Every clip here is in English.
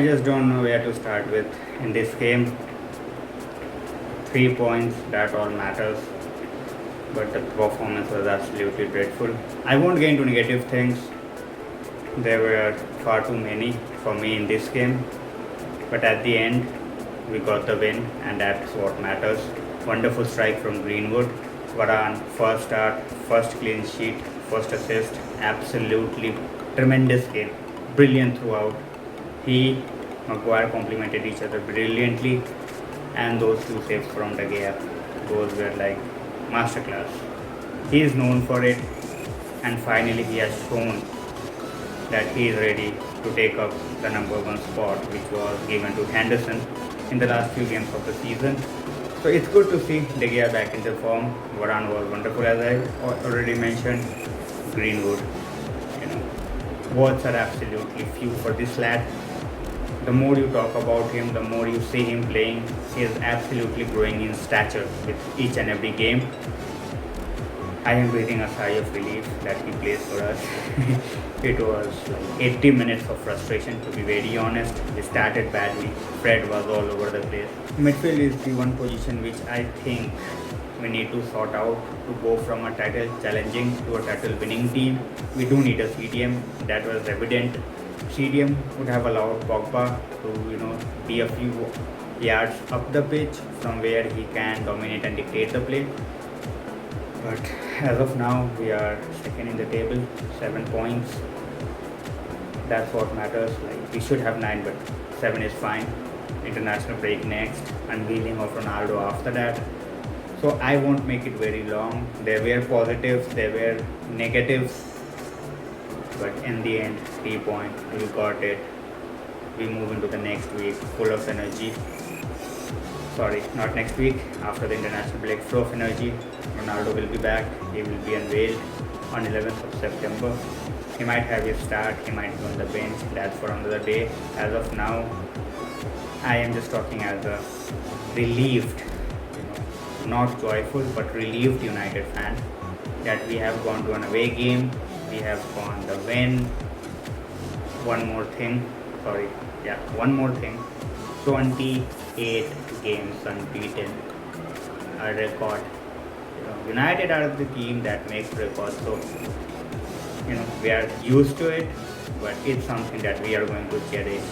I just don't know where to start with in this game. 3 points, that all matters. But the performance was absolutely dreadful. I won't get into negative things. There were far too many for me in this game. But at the end, we got the win, and that's what matters. Wonderful strike from Greenwood. Varane, first start, first clean sheet, first assist. Absolutely tremendous game. Brilliant throughout. He, Maguire complemented each other brilliantly, and those two saves from De Gea, those were like masterclass. He is known for it, and finally he has shown that he is ready to take up the number one spot, which was given to Henderson in the last few games of the season. So it's good to see De Gea back in the form. Varane was wonderful, as I already mentioned. Greenwood, words are absolutely few for this lad. The more you talk about him, the more you see him playing, he is absolutely growing in stature with each and every game. I am breathing a sigh of relief that he plays for us. It was like 80 minutes of frustration, to be very honest. We started badly. Fred was all over the place. Midfield is the one position which I think we need to sort out to go from a title challenging to a title winning team. We do need a CDM. That was evident. CDM would have allowed Pogba to be a few yards up the pitch from where he can dominate and dictate the play. But as of now, we are second in the table, 7 points. That's what matters. Like, we should have 9, but 7 is fine. International break next, unveiling of Ronaldo after that. So I won't make it very long. There were positives, there were negatives, but in the end, 3 points. We got it. We move into the next week full of energy. Sorry, not next week. After the international break, full of energy. Ronaldo will be back. He will be unveiled on 11th of September. He might have his start. He might be on the bench. That's for another day. As of now, I am just talking as a relieved, not joyful, but relieved United fan that we have gone to an away game. We have gone the win. One more thing. 28 games unbeaten. A record. United are the team that makes records, so we are used to it, but it's something that we are going to cherish.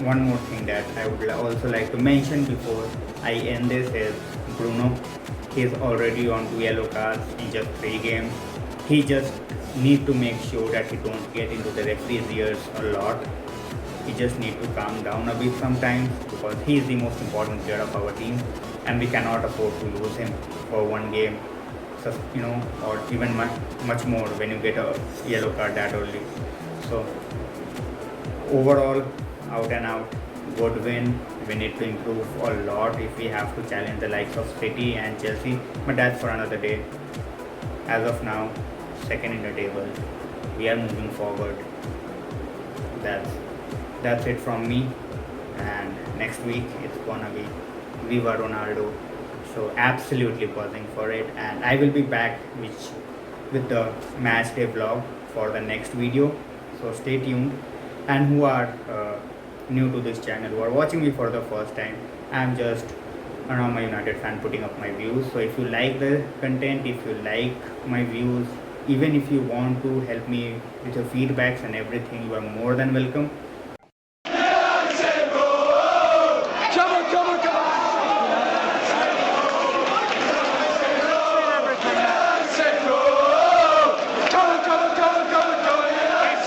One more thing that I would also like to mention before I end this is Bruno. He's already on 2 yellow cards in just 3 games. He just need to make sure that he don't get into the referee's ears a lot. He just need to calm down a bit sometimes, because he is the most important player of our team, and we cannot afford to lose him for 1 game. So, or even much more when you get a yellow card that early. So overall, out and out, good win. We need to improve a lot if we have to challenge the likes of City and Chelsea, but that's for another day. As of now, second in the table. We are moving forward. That's it from me. And next week it's gonna be Viva Ronaldo. So absolutely buzzing for it. And I will be back with the match day vlog for the next video. So stay tuned. And who are new to this channel, who are watching me for the first time, I'm just a normal United fan putting up my views. So if you like the content, if you like my views, even if you want to help me with your feedbacks and everything, you are more than welcome.